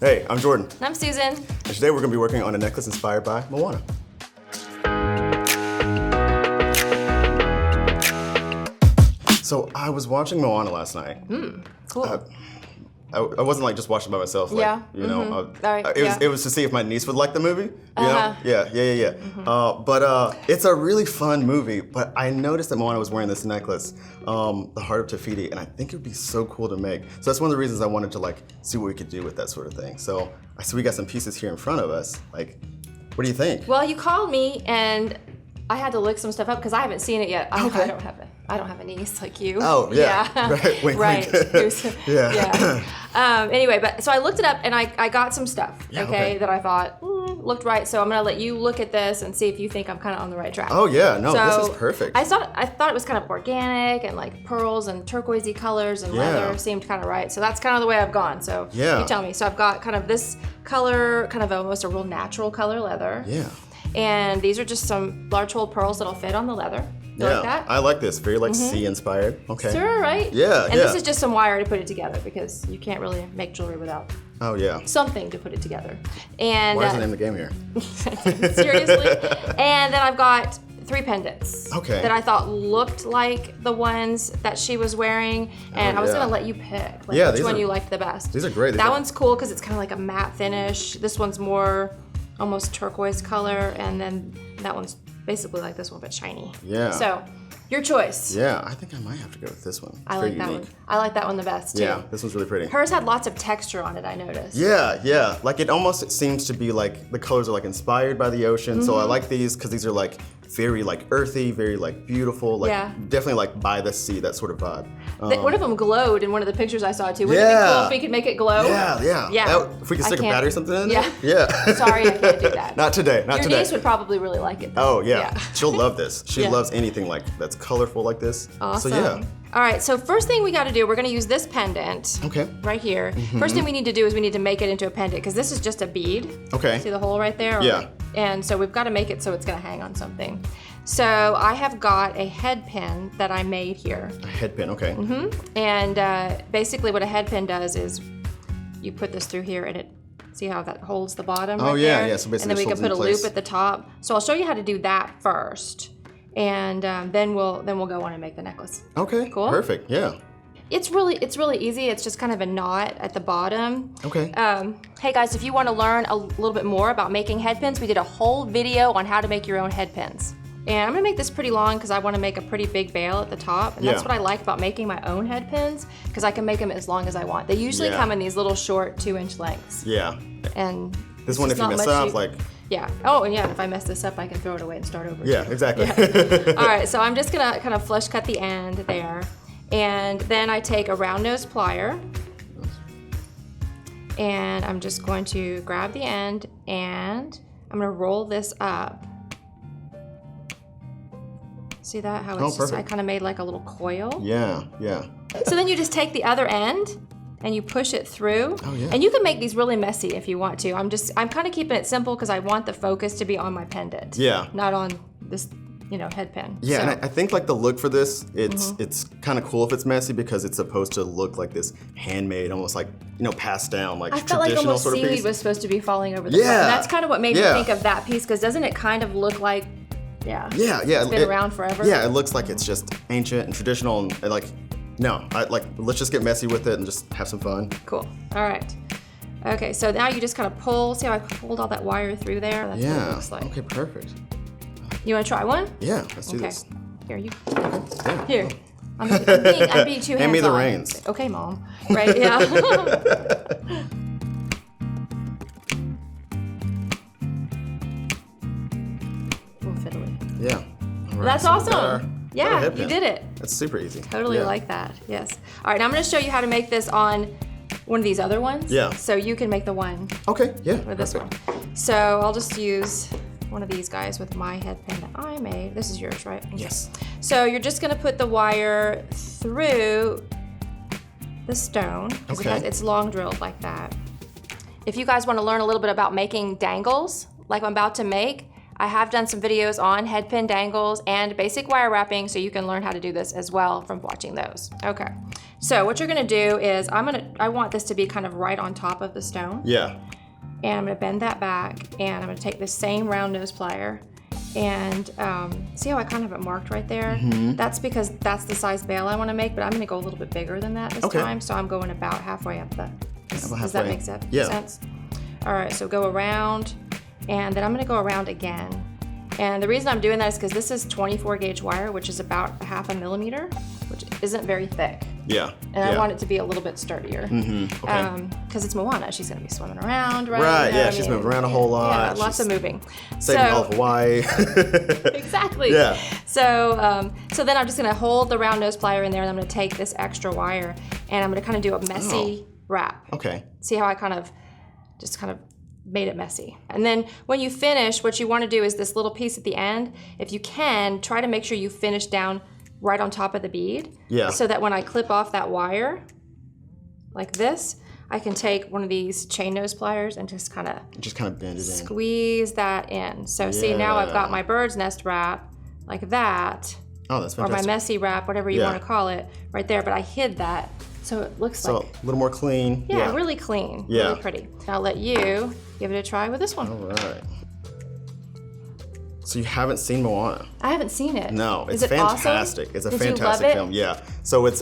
Hey, I'm Jordan. And I'm Susan. And today we're going to be working on a necklace inspired by Moana. So I was watching Moana last night. Cool. I wasn't like just watching by myself. Like, Yeah. You know, Right, it was to see if my niece would like the movie. You Uh-huh. know? Yeah. But it's a really fun movie. But I noticed that Moana was wearing this necklace, the Heart of Tafiti, and I think it would be so cool to make. So that's one of the reasons I wanted to like see what we could do with that sort of thing. So I see we got some pieces here in front of us. Like, what do you think? Well, you called me and I had to look some stuff up because I haven't seen it yet. Okay. I don't have a niece like you. Oh, yeah. Right. Wink, right. wink. Yeah. Anyway, but so I looked it up and I got some stuff, Yeah, okay, okay. that I thought looked right. So I'm gonna let you look at this and see if you think I'm kind of on the right track. Oh yeah, no, So this is perfect. I thought it was kind of organic and like pearls and turquoisey colors and leather seemed kind of right. So that's kind of the way I've gone. So you tell me. So I've got kind of this color, kind of almost a real natural color leather. Yeah. And these are just some large hole pearls that'll fit on the leather. You like that? I like this. Very like sea inspired. Okay. Sure, right? Yeah, And this is just some wire to put it together because you can't really make jewelry without Oh yeah. something to put it together. And Why is the name of the game here? seriously. And then I've got 3 pendants Okay. that I thought looked like the ones that she was wearing, and I was gonna let you pick which one you liked the best. These are great. That one's cool because it's kind of like a matte finish. This one's more almost turquoise color, and then that one's basically like this one but shiny. Yeah. So your choice. Yeah, I think I might have to go with this one. It's I very like that unique. one. I like that one the best too. Yeah, this one's really pretty. Hers had lots of texture on it, I noticed. Yeah. Like it almost seems to be like the colors are like inspired by the ocean. So I like these because these are like very like earthy, very like beautiful, like definitely like by the sea, that sort of vibe. One of them glowed in one of the pictures I saw too. Wouldn't it be cool if we could make it glow? Yeah. If we could stick a battery or something in there. Yeah. Sorry, I can't do that. Not today. Your niece would probably really like it. Oh yeah. She'll love this. She loves anything like that's colorful like this. Awesome. So yeah. All right, so first thing we gotta do, we're gonna use this pendant. Okay. Right here. First thing we need to do is we need to make it into a pendant because this is just a bead. Okay. See the hole right there? Yeah. And so we've gotta make it so it's gonna hang on something. So I have got a head pin that I made here. A head pin, okay. And basically what a head pin does is you put this through here and it, see how that holds the bottom right there? Yeah, so basically and then we can holds put in a place. loop at the top. So I'll show you how to do that first. And then we'll go on and make the necklace. Okay, Cool? perfect, yeah. It's really easy. It's just kind of a knot at the bottom. Okay. Hey guys, if you want to learn a little bit more about making head pins, we did a whole video on how to make your own head pins. And I'm gonna make this pretty long because I want to make a pretty big bail at the top. And that's what I like about making my own head pins because I can make them as long as I want. They usually come in these little short 2-inch lengths. Yeah. And This one, if you mess up, like... Yeah. Oh, and yeah, if I mess this up, I can throw it away and start over. Yeah, exactly. All right, so I'm just gonna kind of flush cut the end there. And then I take a round nose plier and I'm just going to grab the end and I'm gonna roll this up. See that? How it's just, I kind of made like a little coil. Yeah. So then you just take the other end and you push it through. Oh, yeah. And you can make these really messy if you want to. I'm kind of keeping it simple because I want the focus to be on my pendant. Yeah. Not on this, head pin. Yeah, so. and I think like the look for this, it's kind of cool if it's messy because it's supposed to look like this handmade, almost like, passed down, like I felt like traditional almost sort of seaweed piece. was supposed to be falling over the top. And that's kind of what made me think of that piece because doesn't it kind of look like, it's been around forever? Yeah, it looks like it's just ancient and traditional and like, no, let's just get messy with it and just have some fun. Cool. All right. Okay, so now you just kind of pull. See how I pulled all that wire through there? That's what it looks like. Okay, perfect. You want to try one? Yeah, let's do this. Here, you. Okay. Yeah. Here. I'm being too hands-on. Hand me the reins. Okay, Mom. Right, yeah. Little fiddly. Yeah. All right, That's so awesome. Yeah, you did it. That's super easy. Totally like that, yes. All right, now I'm gonna show you how to make this on one of these other ones. Yeah. So you can make the one. Okay, yeah. Or this one. So I'll just use one of these guys with my head pin that I made. This is yours, right? Yes. So you're just gonna put the wire through the stone. Okay. It's long drilled like that. If you guys wanna learn a little bit about making dangles, like I'm about to make, I have done some videos on head pin dangles and basic wire wrapping, so you can learn how to do this as well from watching those. Okay, So what you're gonna do is I want this to be kind of right on top of the stone. Yeah. And I'm gonna bend that back, and I'm gonna take the same round nose plier, and see how I kind of have it marked right there? Mm-hmm. That's because that's the size bail I wanna make, but I'm gonna go a little bit bigger than that this time, so I'm going about halfway up the, does that make sense? All right, so go around, and then I'm gonna go around again. And the reason I'm doing that is because this is 24 gauge wire, which is about 1/2 millimeter, which isn't very thick. Yeah. And I want it to be a little bit sturdier. Mm-hmm. Okay. Because it's Moana. She's going to be swimming around, right? Right, You know yeah, she's moving around a whole lot. Yeah, lots of moving. Saving all of Hawaii. Exactly. Yeah. So then I'm just going to hold the round nose plier in there, and I'm going to take this extra wire, and I'm going to kind of do a messy wrap. Okay. See how I kind of made it messy. And then when you finish, what you want to do is this little piece at the end, if you can, try to make sure you finish down right on top of the bead. Yeah. So that when I clip off that wire, like this, I can take one of these chain nose pliers and just kind of bend it in. Squeeze that in. So see, now I've got my bird's nest wrap like that. Oh, that's fantastic. Or my messy wrap, whatever you want to call it, right there. But I hid that, so it looks like a little more clean. Yeah, really clean. Yeah. Really pretty. I'll let you give it a try with this one. All right. So you haven't seen Moana? I haven't seen it. No, it's Is it fantastic. Awesome? It's a Did fantastic you love it? film. Yeah. So it's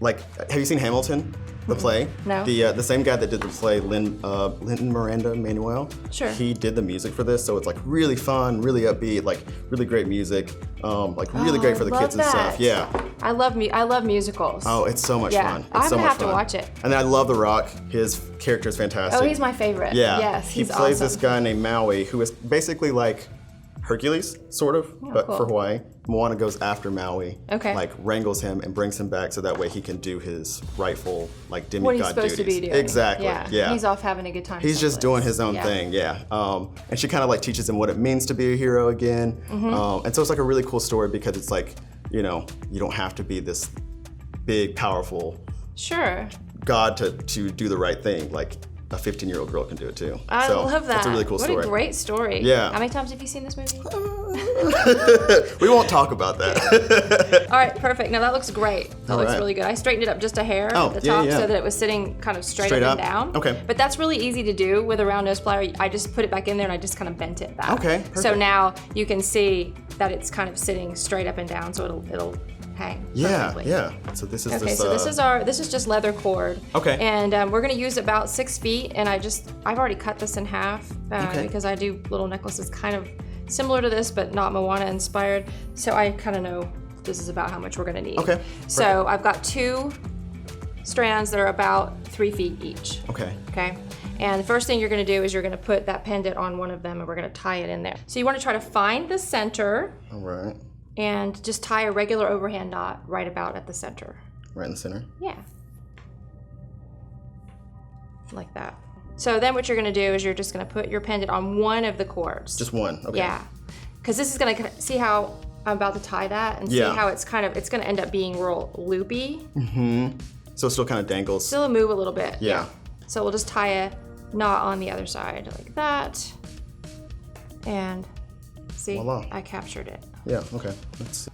like, have you seen Hamilton, the play? No. The same guy that did the play, Lin Miranda Manuel. Sure. He did the music for this, so it's like really fun, really upbeat, like really great music, like really great for the kids and stuff. Yeah. I love musicals. Oh, it's so much fun. It's I'm so gonna much have to fun. watch it. And then I love The Rock. His character is fantastic. Oh, he's my favorite. Yeah. Yes, he he's plays awesome. this guy named Maui, who is basically like Hercules, sort of, but cool. for Hawaii. Moana goes after Maui, Okay. like wrangles him and brings him back so that way he can do his rightful like demigod What he's supposed duties. to be doing. Exactly. Yeah. He's off having a good time. He's just someplace. doing his own thing, yeah. And she kind of like teaches him what it means to be a hero again. Mm-hmm. And so it's like a really cool story because it's like, you know, you don't have to be this big, powerful Sure. God to do the right thing. Like a 15-year-old girl can do it too. I love that. It's a really cool story. What a great story. Yeah. How many times have you seen this movie? We won't talk about that. All right, perfect. Now that looks great. That looks right. really good. I straightened it up just a hair Oh, at the yeah, top yeah. so that it was sitting kind of straight Straight up up? and down. Okay. But that's really easy to do with a round nose plier. I just put it back in there and I just kind of bent it back. Okay, So perfect. now you can see that it's kind of sitting straight up and down, so it'll hang. Yeah, perfectly. yeah. So this is Okay, just, so this is just leather cord. Okay. And we're gonna use about 6 feet, and I've already cut this in half Okay. because I do little necklaces kind of similar to this, but not Moana inspired. So I kind of know this is about how much we're gonna need. Okay, So I've got 2 strands that are about 3 feet each. Okay. Okay. And the first thing you're gonna do is you're gonna put that pendant on one of them, and we're gonna tie it in there. So you wanna try to find the center All right. and just tie a regular overhand knot right about at the center. Right in the center. Yeah. Like that. So then what you're gonna do is you're just gonna put your pendant on one of the cords. Just one. Okay. Yeah. Because this is gonna, see how I'm about to tie that and Yeah. see how it's gonna end up being real loopy. So it still kind of dangles. Still move a little bit. Yeah. So we'll just tie a knot on the other side like that. And see, Voila. I captured it. Yeah. Okay. Let's see.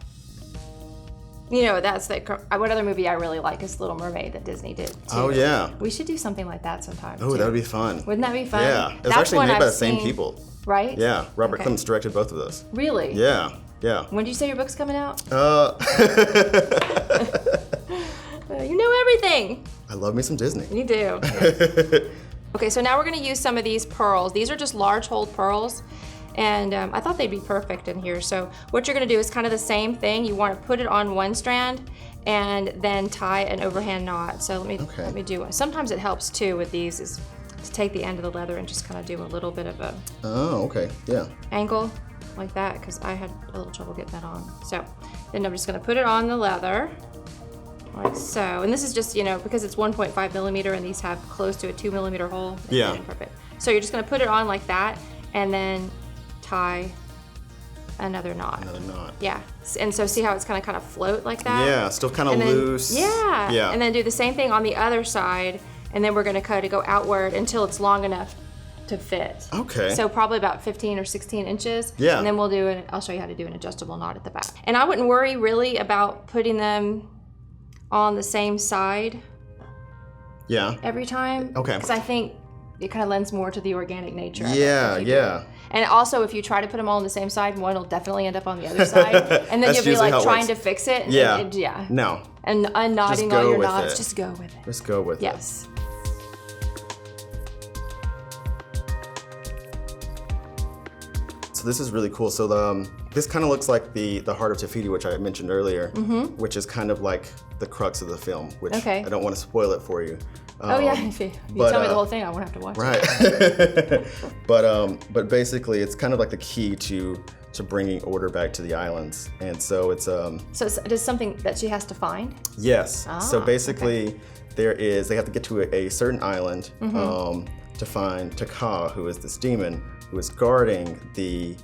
You know, that's like, what other movie I really like is Little Mermaid that Disney did too. Oh yeah. We should do something like that sometime. Oh, too. that would be fun. Wouldn't that be fun? Yeah. It was That's actually one made by I've the same seen- people. Right? Yeah. Robert Okay. Clements directed both of those. Really? Yeah. Yeah. When did you say your book's coming out? You know everything. I love me some Disney. You do. Okay, so now we're gonna use some of these pearls. These are just large hold pearls. And I thought they'd be perfect in here. So what you're gonna do is kind of the same thing. You wanna put it on one strand and then tie an overhand knot. So let me do one. Sometimes it helps too with these is to take the end of the leather and just kind of do a little bit of a Oh, okay. Yeah. angle like that because I had a little trouble getting that on. So then I'm just gonna put it on the leather like so. And this is just, you know, because it's 1.5 millimeter and these have close to a 2 millimeter hole. It's Yeah. really perfect. So you're just gonna put it on like that and then tie another knot. Another knot. Yeah. And so see how it's gonna kind of float like that? Yeah. Still kind of And then- loose. Yeah. Yeah. And then do the same thing on the other side, and then we're gonna kind of go outward until it's long enough to fit. Okay. So probably about 15 or 16 inches. Yeah. And then I'll show you how to do an adjustable knot at the back. And I wouldn't worry really about putting them on the same side Yeah. every time. Okay. Because I think it kind of lends more to the organic nature of it Yeah, if you do yeah. it. And also, if you try to put them all on the same side, one will definitely end up on the other side. And then That's you'll be usually like how it trying works. to fix it. And Yeah. yeah. No. And unknotting Just all go your with knots. it. Just go with it. Just go with it. Yes. So this is really cool. So this kind of looks like the Heart of Te Fiti, which I mentioned earlier, which is kind of like the crux of the film, which Okay. I don't want to spoil it for you. Oh yeah, if you but, tell me the whole thing, I won't have to watch it. Right. but basically, it's kind of like the key to bringing order back to the islands. And so it's So it is something that she has to find? yes. So Ah, basically, they have to get to a certain island to find Taka, who is this demon who is guarding the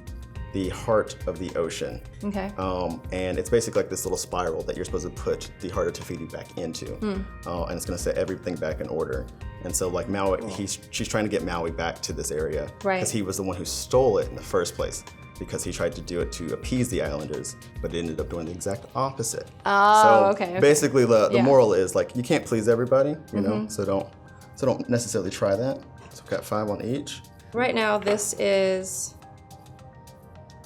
heart of the ocean. Okay. And it's basically like this little spiral that you're supposed to put the Heart of Te Fiti back into. And it's going to set everything back in order. And so like Maui, she's trying to get Maui back to this area. Right. Because he was the one who stole it in the first place. Because he tried to do it to appease the islanders, but it ended up doing the exact opposite. Oh, so okay. basically the Yeah. moral is like, you can't please everybody, you know? So don't necessarily try that. So I've got 5 on each. Right now, this is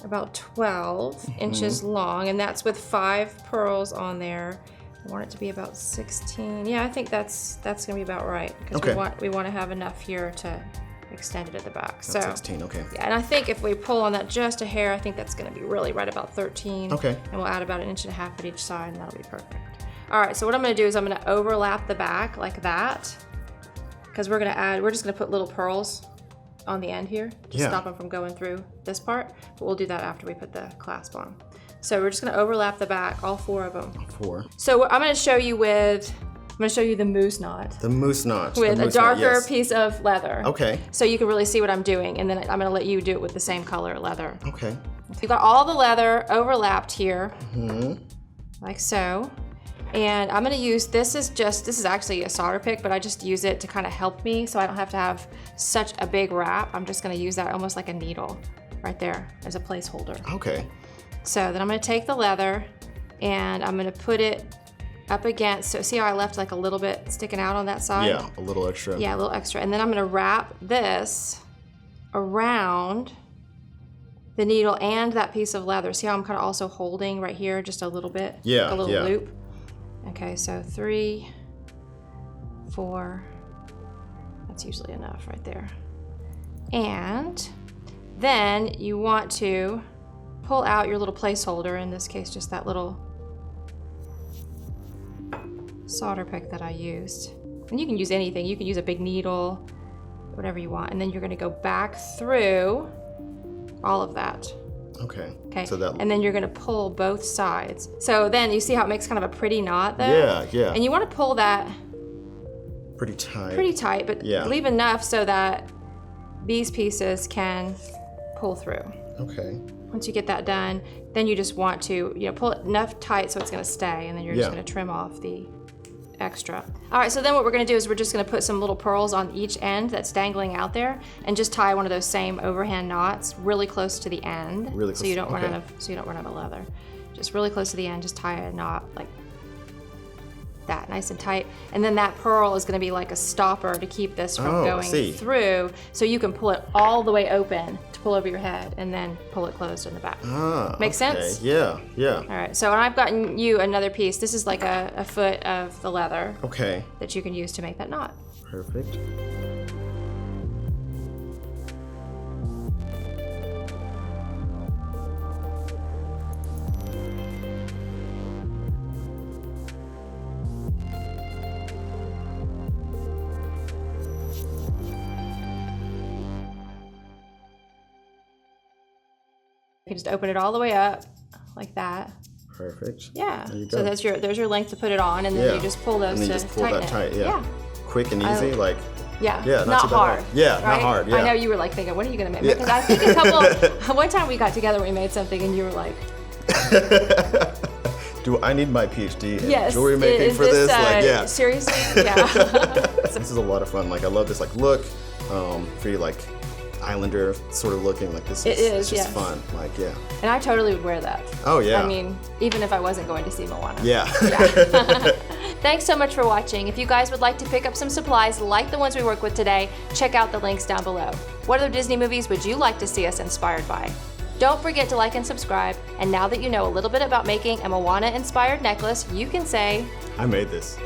about 12 inches long, and that's with 5 pearls on there. I want it to be about 16. Yeah, I think that's gonna be about right because Okay. we want to have enough here to extend it at the back. That's So 16, okay. yeah, and I think if we pull on that just a hair, I think that's gonna be really right about 13. Okay. And we'll add about 1.5 inches at each side, and that'll be perfect. All right, so what I'm gonna do is I'm gonna overlap the back like that, because we're just gonna put little pearls on the end here to Yeah. stop them from going through this part, but we'll do that after we put the clasp on. So we're just gonna overlap the back, all 4 of them. 4. So I'm gonna show you the moose knot The moose knot. with the a moose knot, darker yes. piece of leather. Okay. So you can really see what I'm doing, and then I'm gonna let you do it with the same color leather. Okay. So you've got all the leather overlapped here, like so. And I'm gonna use, this is actually a solder pick, but I just use it to kind of help me so I don't have to have such a big wrap. I'm just gonna use that almost like a needle right there as a placeholder. Okay. So then I'm gonna take the leather and I'm gonna put it up against, so see how I left like a little bit sticking out on that side? Yeah, a little extra. Yeah, a little extra. And then I'm gonna wrap this around the needle and that piece of leather. See how I'm kind of also holding right here just a little bit? Yeah, like a little yeah. loop. Okay, so 3, 4, that's usually enough right there. And then you want to pull out your little placeholder, in this case just that little solder pick that I used. And you can use anything, you can use a big needle, whatever you want. And then you're gonna go back through all of that. Okay. Okay, So that. and then you're gonna pull both sides. So then you see how it makes kind of a pretty knot there? Yeah, yeah. And you wanna pull that Pretty tight. pretty tight, but Yeah. leave enough so that these pieces can pull through. Okay. Once you get that done, then you just want to, pull it enough tight so it's gonna stay, and then you're just Yeah. gonna trim off the extra. All right, so then what we're gonna do is we're just gonna put some little pearls on each end that's dangling out there, and just tie one of those same overhand knots really close to the end. Really So close, you don't run okay. out of leather. Just really close to the end, just tie a knot like that, nice and tight. And then that pearl is gonna be like a stopper to keep this from Oh, I going see. through, so you can pull it all the way open to pull over your head and then pull it closed in the back. Ah, Make okay. sense? Yeah, yeah. All right, so I've gotten you another piece. This is like a foot of the leather Okay. that you can use to make that knot. Perfect. You can just open it all the way up like that. Perfect. Yeah. There you So go. there's your length to put it on, and then Yeah. you just pull those And then to you just pull tighten that it. tight, yeah. Quick and easy, like. Yeah. Yeah, not not too bad. hard. Yeah, not right? hard, yeah. I know you were like thinking, what are you gonna make? Yeah. Because I think one time we got together, we made something, and you were like, Do I need my PhD in yes. jewelry making is for this? Like, yeah. Seriously? Yeah. This is a lot of fun. Like, I love this like look. Pretty like Islander sort of looking. Like this It is is, it's just yes. fun. Like, yeah. And I totally would wear that. Oh yeah. I mean, even if I wasn't going to see Moana. Yeah. Yeah. Thanks so much for watching. If you guys would like to pick up some supplies like the ones we work with today, check out the links down below. What other Disney movies would you like to see us inspired by? Don't forget to like and subscribe, and now that you know a little bit about making a Moana-inspired necklace, you can say, I made this.